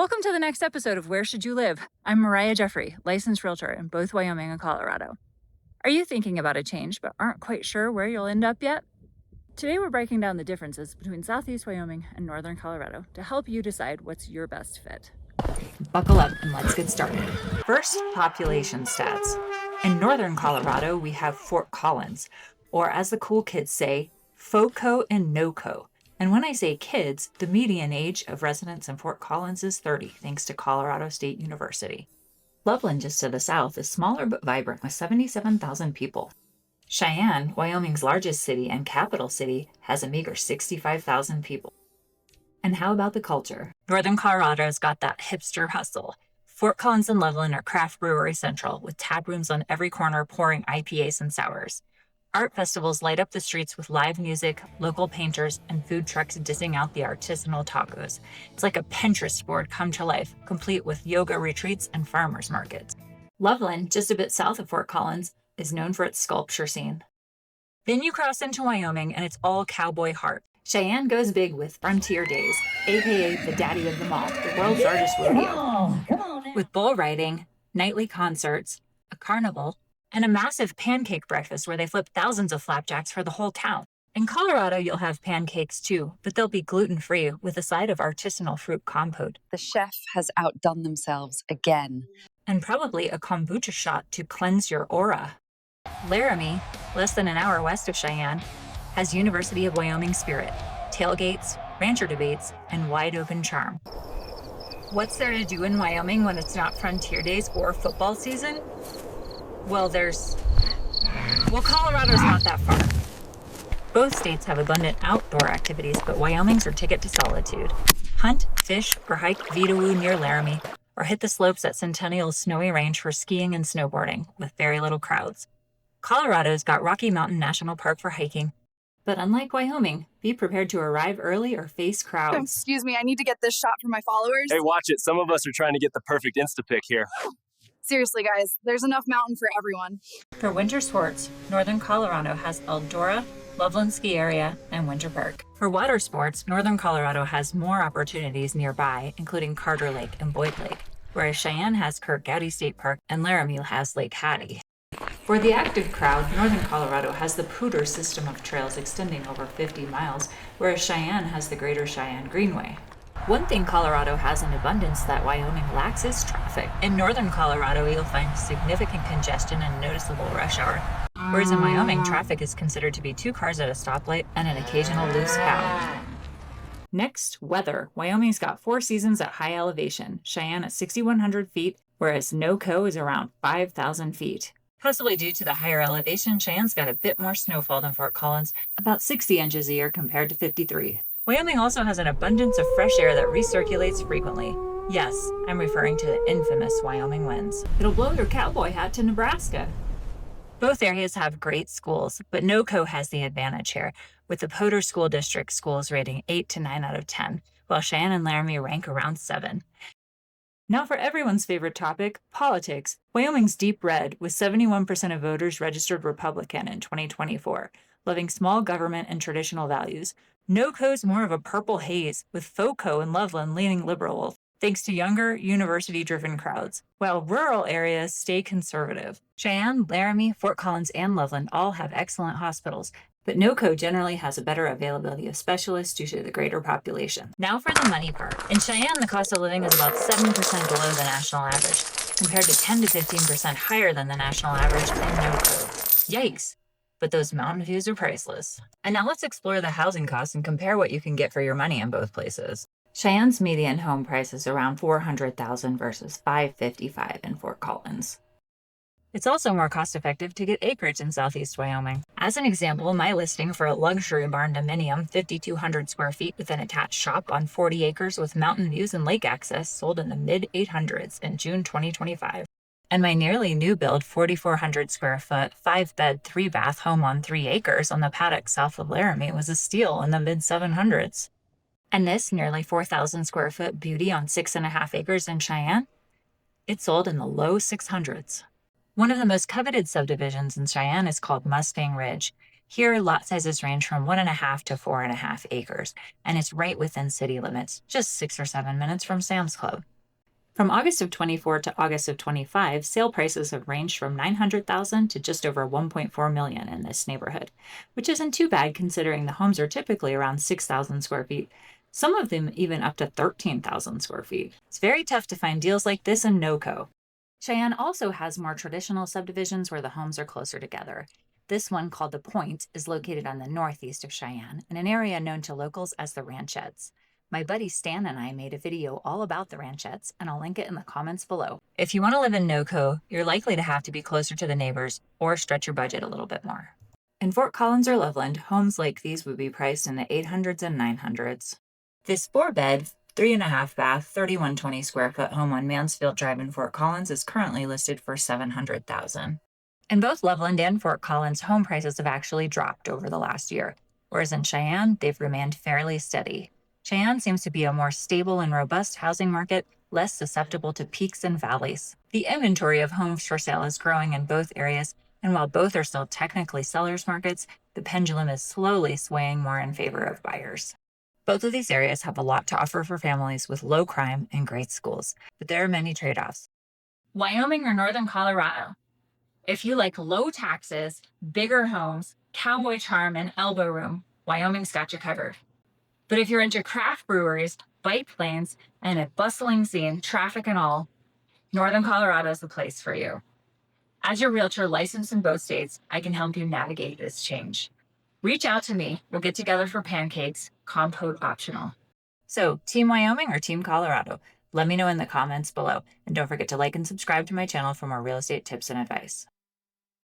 Welcome to the next episode of Where Should You Live? I'm Mariah Jeffery, licensed realtor in both Wyoming and Colorado. Are you thinking about a change but aren't quite sure where you'll end up yet? Today we're breaking down the differences between Southeast Wyoming and Northern Colorado to help you decide what's your best fit. Buckle up and let's get started. First, population stats. In Northern Colorado, we have Fort Collins, or as the cool kids say, FoCo and NoCo. And when I say kids, the median age of residents in Fort Collins is 30, thanks to Colorado State University. Loveland, just to the south, is smaller but vibrant with 77,000 people. Cheyenne, Wyoming's largest city and capital city, has a meager 65,000 people. And how about the culture? Northern Colorado's got that hipster hustle. Fort Collins and Loveland are craft brewery central, with tap rooms on every corner pouring IPAs and sours. Art festivals light up the streets with live music, local painters, and food trucks dishing out the artisanal tacos. It's like a Pinterest board come to life, complete with yoga retreats and farmers markets. Loveland, just a bit south of Fort Collins, is known for its sculpture scene. Then you cross into Wyoming and it's all cowboy heart. Cheyenne goes big with Frontier Days, aka the daddy of them all, the world's largest rodeo. With bull riding, nightly concerts, a carnival, and a massive pancake breakfast where they flip thousands of flapjacks for the whole town. In Colorado, you'll have pancakes too, but they'll be gluten-free with a side of artisanal fruit compote. The chef has outdone themselves again. And probably a kombucha shot to cleanse your aura. Laramie, less than an hour west of Cheyenne, has University of Wyoming spirit, tailgates, rancher debates, and wide-open charm. What's there to do in Wyoming when it's not Frontier Days or football season? Well, Colorado's not that far. Both states have abundant outdoor activities, but Wyoming's your ticket to solitude. Hunt, fish, or hike Vidawoo near Laramie, or hit the slopes at Centennial's snowy range for skiing and snowboarding, with very little crowds. Colorado's got Rocky Mountain National Park for hiking. But unlike Wyoming, be prepared to arrive early or face crowds. Excuse me, I need to get this shot for my followers. Hey, watch it. Some of us are trying to get the perfect Instapic here. Seriously, guys, there's enough mountain for everyone. For winter sports, Northern Colorado has Eldora, Loveland Ski Area, and Winter Park. For water sports, Northern Colorado has more opportunities nearby, including Carter Lake and Boyd Lake, whereas Cheyenne has Kirk Gowdy State Park and Laramie has Lake Hattie. For the active crowd, Northern Colorado has the Poudre system of trails extending over 50 miles, whereas Cheyenne has the Greater Cheyenne Greenway. One thing Colorado has in abundance that Wyoming lacks is traffic. In Northern Colorado, you'll find significant congestion and noticeable rush hour, whereas in Wyoming, traffic is considered to be 2 cars at a stoplight and an occasional loose cow. Next, weather. Wyoming's got 4 seasons at high elevation, Cheyenne at 6,100 feet, whereas NoCo is around 5,000 feet. Possibly due to the higher elevation, Cheyenne's got a bit more snowfall than Fort Collins, about 60 inches a year compared to 53. Wyoming also has an abundance of fresh air that recirculates frequently. Yes, I'm referring to the infamous Wyoming winds. It'll blow your cowboy hat to Nebraska. Both areas have great schools, but NoCo has the advantage here, with the Poudre School District schools rating 8 to 9 out of 10, while Cheyenne and Laramie rank around 7. Now for everyone's favorite topic, politics. Wyoming's deep red, with 71% of voters registered Republican in 2024, loving small government and traditional values. NoCo's more of a purple haze, with FoCo and Loveland leaning liberal, thanks to younger, university-driven crowds, while rural areas stay conservative. Cheyenne, Laramie, Fort Collins, and Loveland all have excellent hospitals, but NoCo generally has a better availability of specialists due to the greater population. Now for the money part. In Cheyenne, the cost of living is about 7% below the national average, compared to 10 to 15% higher than the national average in NoCo. Yikes! But those mountain views are priceless. And now let's explore the housing costs and compare what you can get for your money in both places. Cheyenne's median home price is around $400,000 versus $555,000 in Fort Collins. It's also more cost-effective to get acreage in Southeast Wyoming. As an example, my listing for a luxury barn dominium, 5,200 square feet with an attached shop on 40 acres with mountain views and lake access, sold in the mid-800s in June 2025. And my nearly new build 4,400 square foot, 5-bed, 3-bath home on 3 acres on the paddock south of Laramie was a steal in the mid-700s. And this nearly 4,000 square foot beauty on 6.5 acres in Cheyenne, it sold in the low 600s. One of the most coveted subdivisions in Cheyenne is called Mustang Ridge. Here, lot sizes range from 1.5 to 4.5 acres, and it's right within city limits, just 6 or 7 minutes from Sam's Club. From August of 24 to August of 25, sale prices have ranged from $900,000 to just over $1.4 million in this neighborhood, which isn't too bad considering the homes are typically around 6,000 square feet, some of them even up to 13,000 square feet. It's very tough to find deals like this in NoCo. Cheyenne also has more traditional subdivisions where the homes are closer together. This one, called The Point, is located on the northeast of Cheyenne, in an area known to locals as the Ranchettes. My buddy Stan and I made a video all about the Ranchettes, and I'll link it in the comments below. If you want to live in NoCo, you're likely to have to be closer to the neighbors or stretch your budget a little bit more. In Fort Collins or Loveland, homes like these would be priced in the 800s and 900s. This 4-bed, 3.5 bath, 3120 square foot home on Mansfield Drive in Fort Collins is currently listed for $700,000. In both Loveland and Fort Collins, home prices have actually dropped over the last year, whereas in Cheyenne, they've remained fairly steady. Cheyenne seems to be a more stable and robust housing market, less susceptible to peaks and valleys. The inventory of homes for sale is growing in both areas, and while both are still technically sellers' markets, the pendulum is slowly swaying more in favor of buyers. Both of these areas have a lot to offer for families with low crime and great schools, but there are many trade-offs. Wyoming or Northern Colorado? If you like low taxes, bigger homes, cowboy charm, and elbow room, Wyoming's got you covered. But if you're into craft breweries, bike lanes, and a bustling scene, traffic and all, Northern Colorado is the place for you. As your realtor licensed in both states, I can help you navigate this change. Reach out to me. We'll get together for pancakes, compote optional. So, Team Wyoming or Team Colorado? Let me know in the comments below. And don't forget to like and subscribe to my channel for more real estate tips and advice.